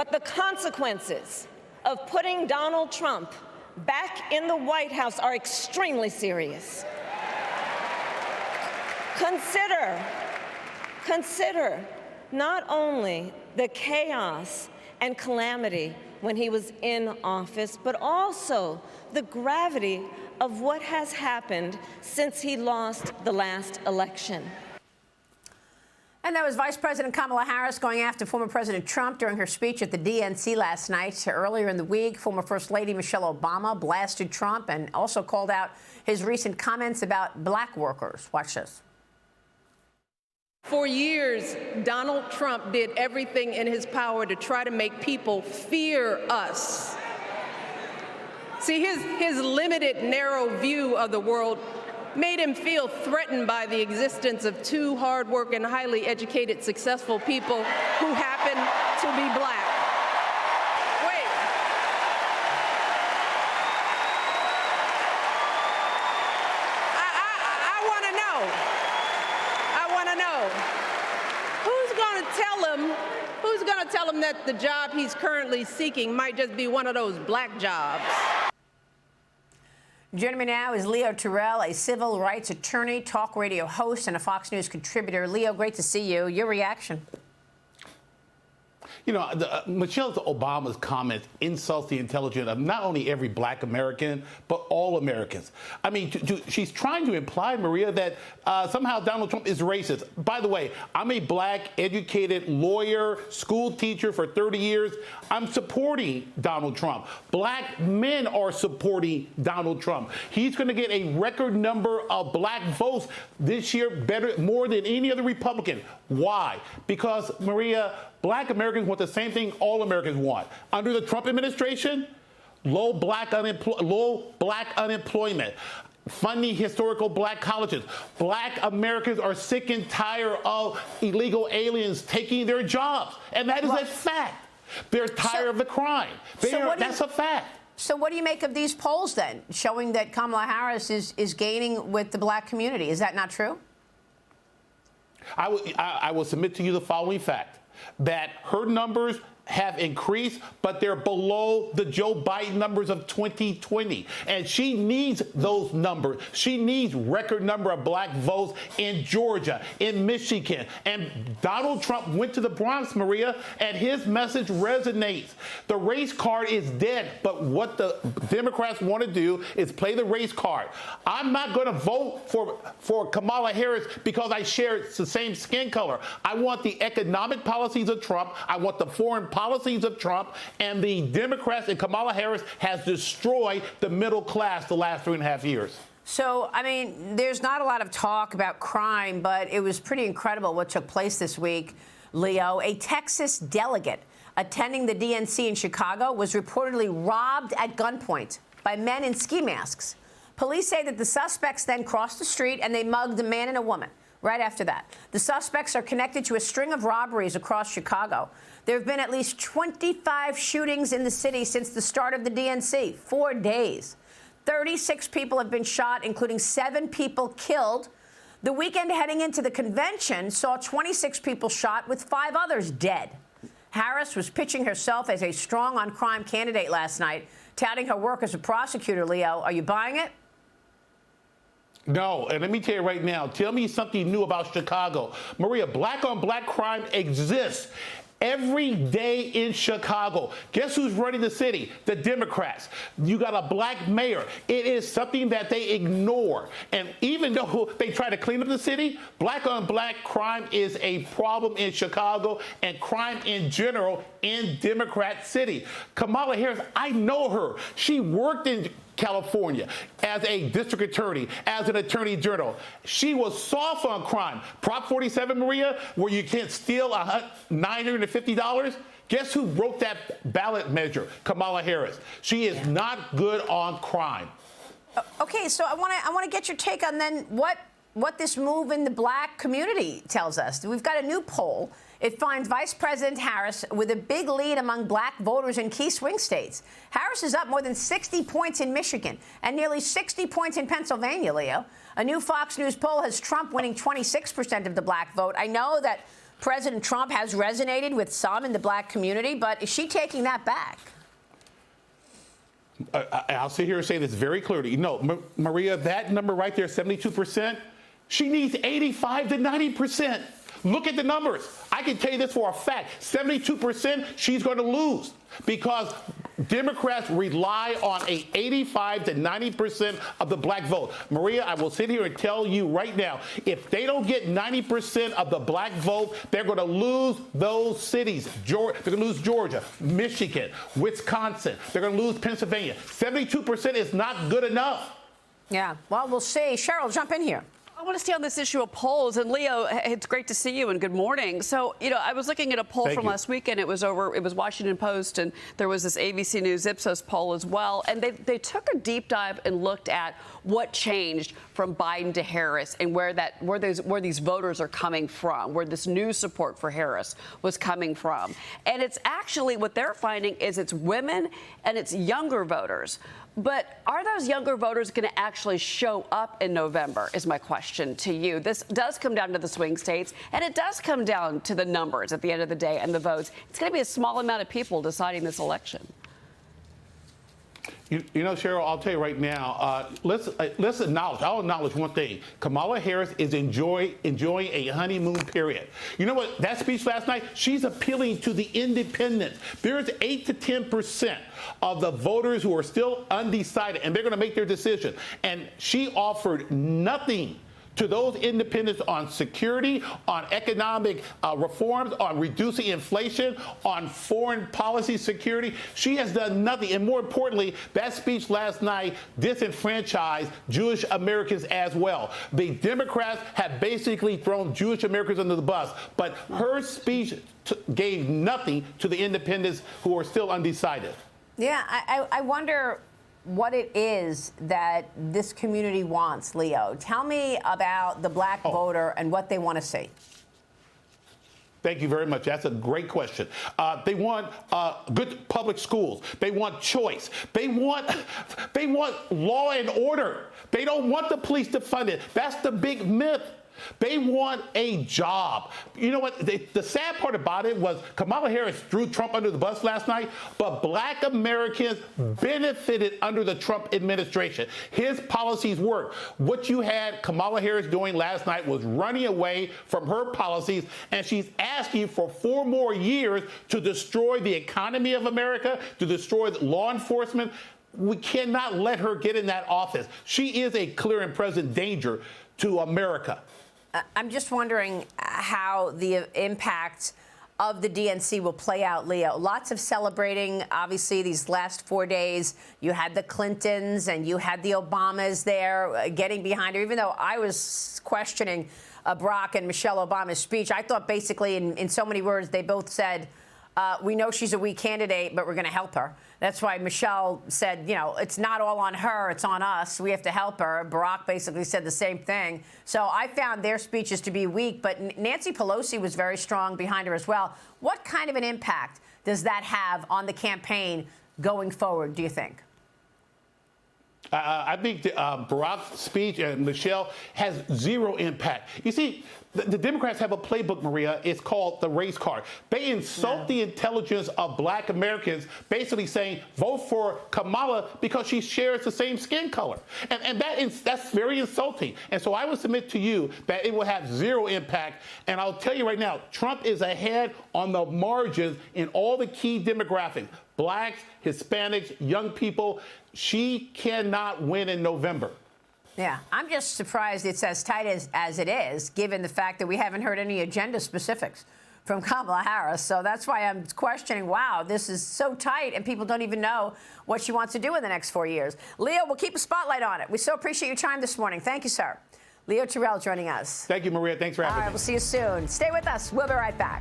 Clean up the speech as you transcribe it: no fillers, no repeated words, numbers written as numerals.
But the consequences of putting Donald Trump back in the White House are extremely serious. Consider not only the chaos and calamity when he was in office, but also the gravity of what has happened since he lost the last election. And that was Vice President Kamala Harris going after former President Trump during her speech at the DNC last night. Earlier in the week, former First Lady Michelle Obama blasted Trump and also called out his recent comments about black workers. Watch this. For years, Donald Trump did everything in his power to try to make people fear us. See, his limited, narrow view of the world made him feel threatened by the existence of two hard-working, highly educated, successful people who happen to be black. Wait. I want to know. Who's going to tell him that the job he's currently seeking might just be one of those black jobs? Joining me now is Leo Terrell, a civil rights attorney, talk radio host, and a Fox News contributor. Leo, great to see you. Your reaction? You know, Michelle Obama's comments insults the intelligence of not only every black American, but all Americans. I mean, she's trying to imply, Maria, that somehow Donald Trump is racist. By the way, I'm a black, educated lawyer, school teacher for 30 years. I'm supporting Donald Trump. Black men are supporting Donald Trump. He's going to get a record number of black votes this year, more than any other Republican. Why? Because, Maria, black Americans want the same thing all Americans want. Under the Trump administration, low black unemployment, funding historical black colleges. Black Americans are sick and tired of illegal aliens taking their jobs. And that is a fact. They're tired of the crime. That's a fact. So what do you make of these polls, then, showing that Kamala Harris is gaining with the black community? Is that not true? I will submit to you the following fact, that her numbers have increased, but they're below the Joe Biden numbers of 2020. And she needs those numbers. She needs record number of black votes in Georgia, in Michigan. And Donald Trump went to the Bronx, Maria, and his message resonates. The race card is dead, but what the Democrats want to do is play the race card. I'm not going to vote for Kamala Harris because I share the same skin color. I want the economic policies of Trump. I want the foreign policies of Trump, and the Democrats and Kamala Harris has destroyed the middle class the last 3.5 years. So, I mean, there's not a lot of talk about crime, but it was pretty incredible what took place this week, Leo. A Texas delegate attending the DNC in Chicago was reportedly robbed at gunpoint by men in ski masks. Police say that the suspects then crossed the street and they mugged a man and a woman. Right after that, the suspects are connected to a string of robberies across Chicago. There have been at least 25 shootings in the city since the start of the DNC, 4 days. 36 people have been shot, including 7 people killed. The weekend heading into the convention saw 26 people shot, with 5 others dead. Harris was pitching herself as a strong on-crime candidate last night, touting her work as a prosecutor. Leo, are you buying it? No, and let me tell you right now, tell me something new about Chicago. Maria, black-on-black crime exists every day in Chicago. Guess who's running the city? The Democrats. You got a black mayor. It is something that they ignore. And even though they try to clean up the city, black-on-black crime is a problem in Chicago and crime in general in Democrat City. Kamala Harris, I know her. She worked in California as a district attorney, as an attorney general. She was soft on crime. Prop 47, Maria, where you can't steal $950. Guess who wrote that ballot measure? Kamala Harris. She is not good on crime. Okay, so I want to get your take on then what this move in the black community tells us. We've got a new poll. It finds Vice President Harris with a big lead among black voters in key swing states. Harris is up more than 60 points in Michigan and nearly 60 points in Pennsylvania, Leo. A new Fox News poll has Trump winning 26% of the black vote. I know that President Trump has resonated with some in the black community, but is she taking that back? I'll sit here and say this very clearly. No, Maria, that number right there, 72%, she needs 85 to 90%. Look at the numbers. I can tell you this for a fact. 72%, she's going to lose because Democrats rely on a 85 to 90% of the black vote. Maria, I will sit here and tell you right now, if they don't get 90% of the black vote, they're going to lose those cities. They're going to lose Georgia, Michigan, Wisconsin. They're going to lose Pennsylvania. 72% is not good enough. Yeah, well, we'll see. Cheryl, jump in here. I want to stay on this issue of polls. And Leo, it's great to see you and good morning. So, I was looking at a poll from last weekend. It was Washington Post, and there was this ABC News Ipsos poll as well. And they took a deep dive and looked at what changed from Biden to Harris and where these voters are coming from, where this new support for Harris was coming from. And it's actually what they're finding is it's women and it's younger voters. But are those younger voters going to actually show up in November, is my question to you. This does come down to the swing states, and it does come down to the numbers at the end of the day and the votes. It's going to be a small amount of people deciding this election. Cheryl, I'll tell you right now, let's acknowledge, I'll acknowledge one thing. Kamala Harris is enjoying a honeymoon period. You know what? That speech last night, she's appealing to the independents. There's 8 to 10% of the voters who are still undecided, and they're going to make their decision. And she offered nothing to those independents on security, on economic reforms, on reducing inflation, on foreign policy security. She has done nothing. And more importantly, that speech last night disenfranchised Jewish Americans as well. The Democrats have basically thrown Jewish Americans under the bus. But her speech gave nothing to the independents who are still undecided. Yeah, I wonder what it is that this community wants, Leo. Tell me about the black voter and what they want to see. Thank you very much. That's a great question. They want good public schools. They want choice. They want law and order. They don't want the police to fund it. That's the big myth. They want a job. You know what? The sad part about it was Kamala Harris threw Trump under the bus last night, but black Americans benefited under the Trump administration. His policies worked. What you had Kamala Harris doing last night was running away from her policies, and she's asking for 4 more years to destroy the economy of America, to destroy law enforcement. We cannot let her get in that office. She is a clear and present danger to America. I'm just wondering how the impact of the DNC will play out, Leo. Lots of celebrating, obviously, these last 4 days. You had the Clintons and you had the Obamas there getting behind her, even though I was questioning Barack and Michelle Obama's speech. I thought basically in so many words, they both said, we know she's a weak candidate, but we're going to help her. That's why Michelle said, it's not all on her, it's on us. We have to help her. Barack basically said the same thing. So I found their speeches to be weak, but Nancy Pelosi was very strong behind her as well. What kind of an impact does that have on the campaign going forward, do you think? I think Barack's speech and Michelle has zero impact. You see, the Democrats have a playbook, Maria. It's called the race card. They insult the intelligence of black Americans, basically saying, vote for Kamala because she shares the same skin color. And that's very insulting. And so I would submit to you that it will have zero impact. And I'll tell you right now, Trump is ahead on the margins in all the key demographics. Blacks, Hispanics, young people. She cannot win in November. Yeah, I'm just surprised it's as tight as it is, given the fact that we haven't heard any agenda specifics from Kamala Harris. So that's why I'm questioning, wow, this is so tight and people don't even know what she wants to do in the next 4 years. Leo, we'll keep a spotlight on it. We so appreciate your time this morning. Thank you, sir. Leo Terrell joining us. Thank you, Maria. Thanks for having me. All right, we'll see you soon. Stay with us. We'll be right back.